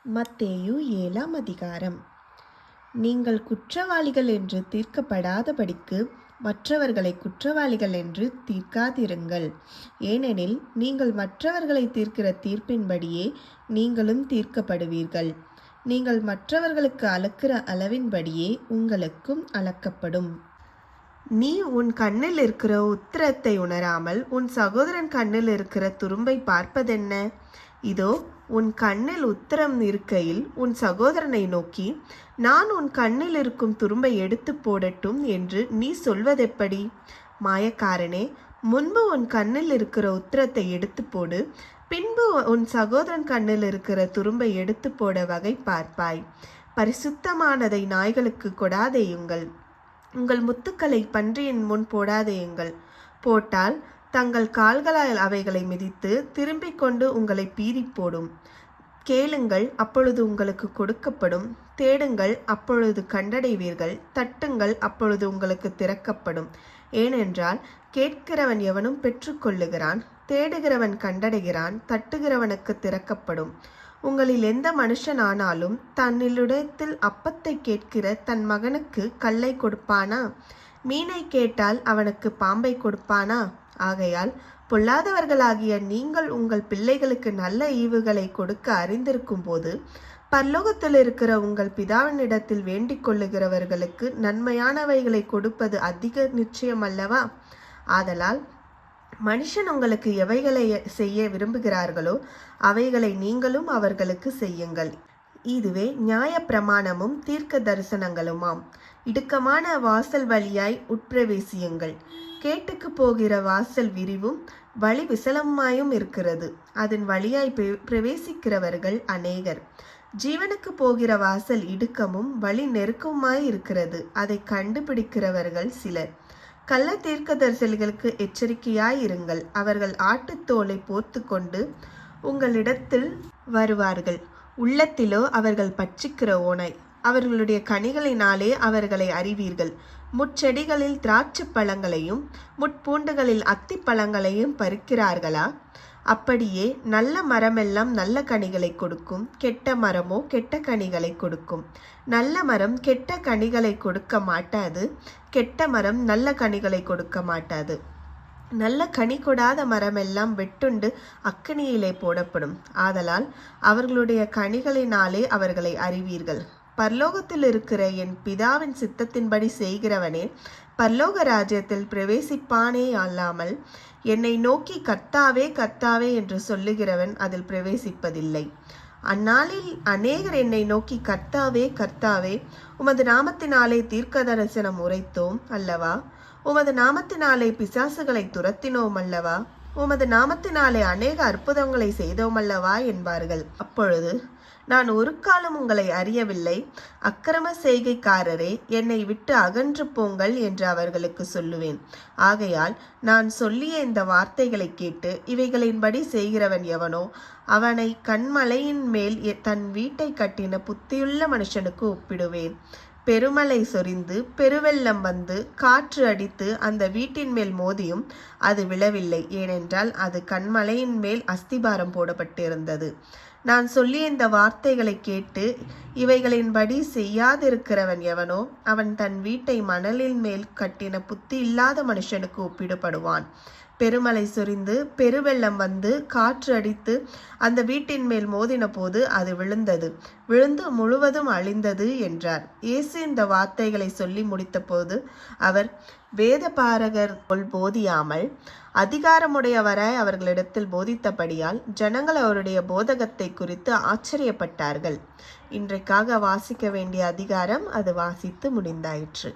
மத்தேயு 7ஆம் அதிகாரம். நீங்கள் குற்றவாளிகள் என்று தீர்க்கப்படாதபடிக்கு மற்றவர்களை குற்றவாளிகள் என்று தீர்க்காதிருங்கள். ஏனெனில் நீங்கள் மற்றவர்களை தீர்க்கிற தீர்ப்பின்படியே நீங்களும் தீர்க்கப்படுவீர்கள். நீங்கள் மற்றவர்களுக்கு அளக்கிற அளவின்படியே உங்களுக்கும் அளக்கப்படும். நீ உன் கண்ணில் இருக்கிற உத்திரத்தை உணராமல் உன் சகோதரன் கண்ணில் இருக்கிற துரும்பை பார்ப்பதென்ன? இதோ, உன் கண்ணில் உத்திரம் இருக்கையில் உன் சகோதரனை நோக்கி, நான் உன் கண்ணில் இருக்கும் துரும்பை எடுத்து போடட்டும் என்று நீ சொல்வதெப்படி? மாயக்காரனே, முன்பு உன் கண்ணில் இருக்கிற உத்திரத்தை எடுத்து போடு, பின்பு உன் சகோதரன் கண்ணில் இருக்கிற துரும்பை எடுத்து போட வகை பார்ப்பாய். பரிசுத்தமானதை நாய்களுக்கு கொடாதேயுங்கள், உங்கள் முத்துக்களை பன்றியின் முன் போடாதேயுங்கள். போட்டால் தங்கள் கால்களால் அவைகளை மிதித்து திரும்பிக் கொண்டு உங்களை பீறி போடும். கேளுங்கள், அப்பொழுது உங்களுக்கு கொடுக்கப்படும். தேடுங்கள், அப்பொழுது கண்டடைவீர்கள். தட்டுங்கள், அப்பொழுது உங்களுக்கு திறக்கப்படும். ஏனென்றால் கேட்கிறவன் எவனும் பெற்றுக்கொள்ளுகிறான், தேடுகிறவன் கண்டடைகிறான், தட்டுகிறவனுக்கு திறக்கப்படும். உங்களில் எந்த மனுஷனானாலும் தன்னிடத்தில் அப்பத்தை கேட்கிற தன் மகனுக்கு கல்லை கொடுப்பானா? மீனை கேட்டால் அவனுக்கு பாம்பை கொடுப்பானா? ஆகையால் பொல்லாதவர்களாகிய நீங்கள் உங்கள் பிள்ளைகளுக்கு நல்ல ஈவுகளை கொடுக்க அறிந்திருக்கும் போது பரலோகத்தில் இருக்கிற உங்கள் பிதாவினிடத்தில் வேண்டிக் கொள்ளுகிறவர்களுக்கு நன்மையானவைகளை கொடுப்பது அதிக நிச்சயம் அல்லவா? ஆதலால் மனுஷன் உங்களுக்கு எவைகளை செய்ய விரும்புகிறார்களோ அவைகளை நீங்களும் அவர்களுக்கு செய்யுங்கள். இதுவே நியாய பிரமாணமும் தீர்க்க தரிசனங்களுமாம். இடுக்கமான வாசல் வழியாய் உட்பிரவேசியுங்கள். கேட்டுக்கு போகிற வாசல் விரிவும் வழி விசலமாயும் இருக்கிறது, அதன் வழியாய் பிரவேசிக்கிறவர்கள் அநேகர். ஜீவனுக்கு போகிற வாசல் இடுக்கமும் வழி நெருக்கமாய் இருக்கிறது, அதை கண்டுபிடிக்கிறவர்கள் சிலர். கள்ள தீர்க்கதரிசிகளுக்கு எச்சரிக்கையாயிருங்கள். அவர்கள் ஆட்டுத்தோலை போர்த்து கொண்டு உங்களிடத்தில் வருவார்கள், உள்ளத்திலோ அவர்கள் பட்சிக்கிற ஓனாய். அவர்களுடைய கனிகளினாலே அவர்களை அறிவீர்கள். முட்செடிகளில் திராட்சை பழங்களையும் முட்பூண்டுகளில் அத்தி பழங்களையும் பறிக்கிறார்களா? அப்படியே நல்ல மரமெல்லாம் நல்ல கனிகளை கொடுக்கும், கெட்ட மரமோ கெட்ட கனிகளை கொடுக்கும். நல்ல மரம் கெட்ட கனிகளை கொடுக்க மாட்டாது, கெட்ட மரம் நல்ல கனிகளை கொடுக்க மாட்டாது. நல்ல கனி கொடாத மரமெல்லாம் வெட்டுண்டு அக்கினியிலே போடப்படும். ஆதலால் அவர்களுடைய கனிகளினாலே அவர்களை அறிவீர்கள். பரலோகத்தில் இருக்கிற என் பிதாவின் சித்தத்தின்படி செய்கிறவனே பரலோக ராஜ்யத்தில் பிரவேசிப்பானே அல்லாமல் என்னை நோக்கி கர்த்தாவே கர்த்தாவே என்று சொல்லுகிறவன் அதில் பிரவேசிப்பதில்லை. அந்நாளில் அநேகர் என்னை நோக்கி, கர்த்தாவே கர்த்தாவே, உமது நாமத்தினாலே தீர்க்க தரிசனம் உரைத்தோம் அல்லவா? உமது நாமத்தினாலே பிசாசுகளை துரத்தினோம் அல்லவா? உமது நாமத்தினாலே அநேக அற்புதங்களை செய்தோம் அல்லவா என்பார்கள். அப்பொழுது நான் ஒரு காலம் உங்களை அறியவில்லை, அக்கிரம செய்கைக்காரரே, என்னை விட்டு அகன்று போங்கள் என்று அவர்களுக்கு சொல்லுவேன். ஆகையால் நான் சொல்லிய இந்த வார்த்தைகளை கேட்டு இவைகளின்படி செய்கிறவன் எவனோ அவனை கண்மலையின் மேல் தன் வீட்டை கட்டின புத்தியுள்ள மனுஷனுக்கு ஒப்பிடுவேன். பெருமழை சொரிந்து பெருவெள்ளம் வந்து காற்று அடித்து அந்த வீட்டின் மேல் மோதியும் அது விழவில்லை, ஏனென்றால் அது கண்மலையின் மேல் அஸ்திபாரம் போடப்பட்டிருந்தது. நான் சொல்லிய இந்த வார்த்தைகளை கேட்டு இவைகளின்படி செய்யாதிருக்கிறவன் எவனோ அவன் தன் வீட்டை மணலின் மேல் கட்டின புத்தி இல்லாத மனுஷனுக்கு ஒப்பிடப்படுவான். பெருமழை சொரிந்து பெருவெள்ளம் வந்து காற்று அடித்து அந்த வீட்டின் மேல் மோதின போது அது விழுந்து முழுவதும் அழிந்தது என்றார். இயேசு இந்த வார்த்தைகளை சொல்லி முடித்த போது அவர் வேத பாரகர் போல் போதியாமல் அதிகாரமுடையவராய் அவர்களிடத்தில் போதித்தபடியால் ஜனங்கள் அவருடைய போதகத்தை குறித்து ஆச்சரியப்பட்டார்கள். இன்றைக்காக வாசிக்க வேண்டிய அதிகாரம் அது வாசித்து முடிந்தாயிற்று.